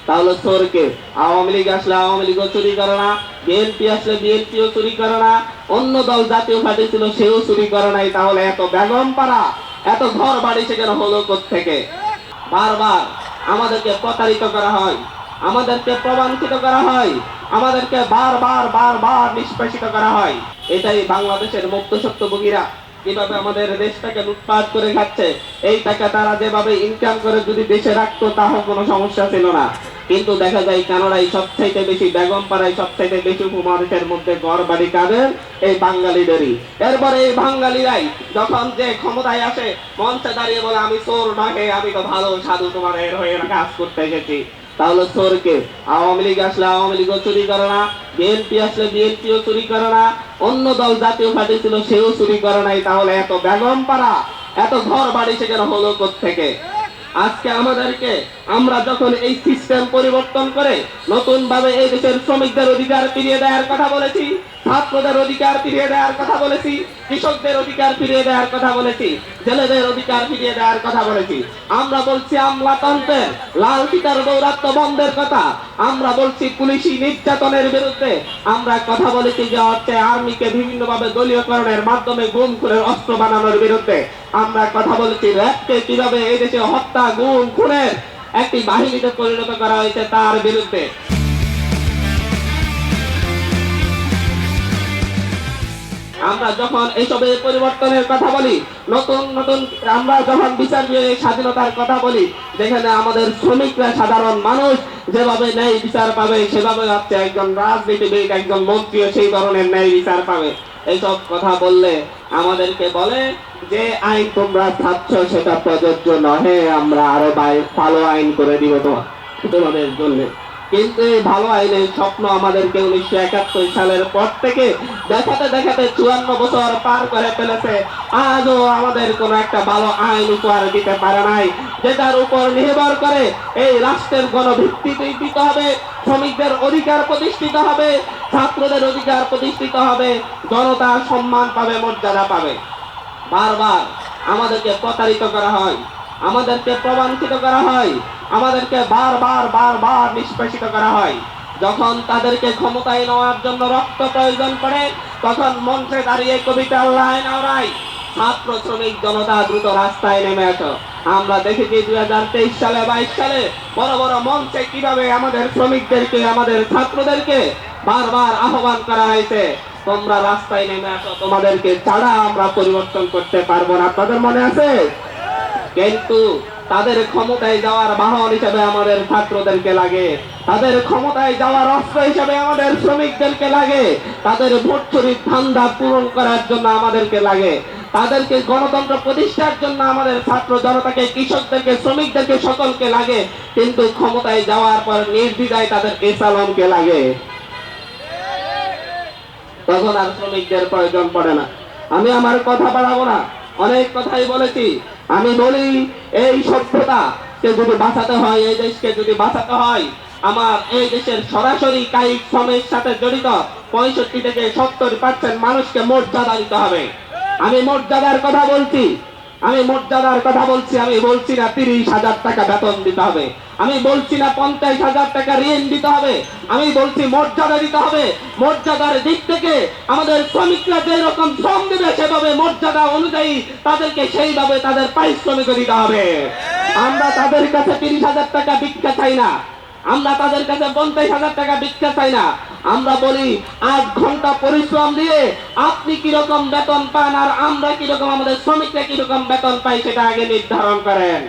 তাহলে চোরকে? আওয়ামী লীগ আসলে আওয়ামী লীগও চুরি করে না, বিএনপি আসলে বিএনপিও চুরি করে না, অন্য দল জাতীয় পার্টি ছিল সেও চুরি করে নাই। তাহলে এত বেগম পাড়া, এত ঘর বাড়ি সেখানে হলো কোত্থেকে? বারবার আমাদেরকে প্রতারিত করা হয়, আমাদেরকে প্রবঞ্চিত করা হয়, আমাদেরকে বারবার বারবার নিষ্পেষিত করা হয়। এটাই বাংলাদেশের মুক্ত সত্যভোগীরা কিভাবে আমাদের দেশটাকে লুটপাট করে খাচ্ছে। এই টাকা তারা যেভাবে ইনকাম করে যদি দেশে রাখতো তাহলে কোনো সমস্যা ছিল না। কিন্তু দেখা যায় কানাডায় সবচাইতে বেশি, বেগম পাড়ায় সবচাইতে বেশি উপমহাদেশের মধ্যে ঘর বাড়ি কাদের? এই বাঙালিদেরই। এরপরে এই বাঙালিরাই যখন যে ক্ষমতায় আসে মঞ্চে দাঁড়িয়ে বলে আমি চোর নহে, আমি তো ভালো সাধু, তোমার এর হয়ে কাজ করতে এসেছি। তাহলে চোরকে? আওয়ামী লীগ আসলে আওয়ামী লীগও চুরি করে না, বিএনপি আসলে বিএনপিও চুরি করে না, অন্য দল জাতীয় পার্টি ছিল সেও চুরি করে নাই। তাহলে এত বেগম পাড়া, এত ঘর বাড়ি সেখানে হলো কোত্থেকে? আজকে আমাদেরকে, আমরা যখন এই সিস্টেম পরিবর্তন করে নতুন ভাবে এই দেশের শ্রমিকদের অধিকার ফিরিয়ে দেওয়ার কথা বলেছি, ছাত্রদের অধিকার ফিরিয়ে দেওয়ার কথা বলেছি, কৃষকদের অধিকার ফিরিয়ে দেওয়ার কথা বলেছি, জেলেদের অধিকার ফিরিয়ে দেওয়ার কথা বলেছি, আমরা বলছি আমলাতন্ত্রের লাল ফিতার দৌরাত্ম্য বন্ধের কথা, আমরা বলছি পুলিশি নির্যাতনের বিরুদ্ধে, আমরা কথা বলেছি যে হচ্ছে আর্মিকে বিভিন্ন ভাবে দলীয়করণের মাধ্যমে গুম খুনের অস্ত্র বানানোর বিরুদ্ধে, আমরা কথা বলেছি র্যাবকে কিভাবে এই দেশে হত্যা গুম খুনের একটি বাহিনীতে পরিণত করা হয়েছে তার বিরুদ্ধে। আমরা যখন এইসবের পরিবর্তনের কথা বলি, নতুন নতুন আমরা যখন বিচার বিভাগের স্বাধীনতার কথা বলি, যেখানে আমাদের শ্রমিকরা, সাধারণ মানুষ যেভাবে ন্যায় বিচার পাবে, সেভাবে হচ্ছে একজন রাজনীতিবিদ, একজন মন্ত্রীও সেই ধরনের ন্যায় বিচার পাবে। এইসব কথা বললে আমাদেরকে বলে যে আইন তোমরা চাচ্ছ সেটা প্রযোজ্য নহে, আমরা আরো ভালো আইন করে দিব তোমাদের জন্য। কিন্তু এই ভালো আইনের স্বপ্ন আমাদেরকে 1971 সালের পর থেকে দেখাতে দেখাতে 54 বছর পার করে ফেলেছে। আজও আমাদের কোন একটা ভালো আইন উপহার দিতে পারে নাই, যেটার উপর নির্ভর করে এই রাষ্ট্রের গণভিত্তি দিতে হবে, শ্রমিকদের অধিকার প্রতিষ্ঠিত হবে, ছাত্রদের অধিকার প্রতিষ্ঠিত হবে, জনতা সম্মান পাবে, মর্যাদা পাবে। বারবার আমাদেরকে প্রতারিত করা হয়, আমাদেরকে প্রবঞ্চিত করা হয়, আমাদেরকে বারবার বারবার নিষ্পেষিত করা হয়। যখন তাদেরকে ক্ষমতায় নেওয়ার জন্য রক্ত প্রয়োজন পড়ে, তখন মঞ্চে দাঁড়িয়ে কবিতা লাইন আওড়ায়, ছাত্র শ্রমিক জনতা দ্রুত রাস্তায় নেমে আসো। আমরা দেখেছি 2023 সালে 22 সালে বড় বড় মঞ্চে কিভাবে আমাদের শ্রমিকদেরকে, আমাদের ছাত্রদেরকে বারবার আহ্বান করা হয়েছে, তোমরা রাস্তায় নেমে আসো, তোমাদেরকে ছাড়া আমরা পরিবর্তন করতে পারবো না। আপনাদের মনে আছে? কিন্তু তাদের ক্ষমতায় যাওয়ার বাহন হিসেবে আমাদের ছাত্রদেরকে লাগে, তাদের ক্ষমতায় যাওয়ার অস্ত্র হিসেবে আমাদের শ্রমিকদেরকে লাগে, তাদের ভোট চুরির ধান্দা পূরণ করার জন্য আমাদেরকে লাগে, তাদেরকে গণতন্ত্র প্রতিষ্ঠার জন্য আমাদের ছাত্র জনতাকে, কৃষকদেরকে, শ্রমিকদেরকে, সকলকে লাগে। কিন্তু ক্ষমতায় যাওয়ার পর নির্দ্বিধায় তাদের এসালমকে লাগে, তখন আর শ্রমিকদের প্রয়োজন পড়ে না। আমি আমার কথা বাড়াবো না, অনেক কথাই বলেছি। আমি বলি এই সভ্যতাকে যদি বাঁচাতে হয়, এই দেশকে যদি বাঁচাতে হয়, আমার এই দেশের সরাসরি কায়িক শ্রমের সাথে জড়িত 65 থেকে 70% মানুষকে মর্যাদা দিতে হবে। আমি মর্যাদার কথা বলছি, আমি মর্যাদার কথা বলছি। আমি বলছি না 30,000 টাকা বেতন দিতে হবে, আমি বলছি না 50,000 টাকা ঋণ দিতে হবে, আমি বলছি মর্যাদা দিতে হবে। মর্যাদার দিক থেকে আমাদের শ্রমিকরা যে রকম শ্রম দেবে, সেভাবে মর্যাদা অনুযায়ী তাদেরকে সেইভাবে তাদের পারিশ্রমিক দিতে হবে। আমরা তাদের কাছে 30,000 টাকা ভিক্ষা চাই না, আমরা তাদের কাছে 50,000 টাকা ভিক্ষা চাই না। আমরা বলি 8 ঘন্টা পরিশ্রম দিয়ে আপনি কিরকম বেতন পান আর আমরা কিরকম, আমাদের শ্রমিকরা কিরকম বেতন পাই, সেটা আগে নির্ধারণ করেন।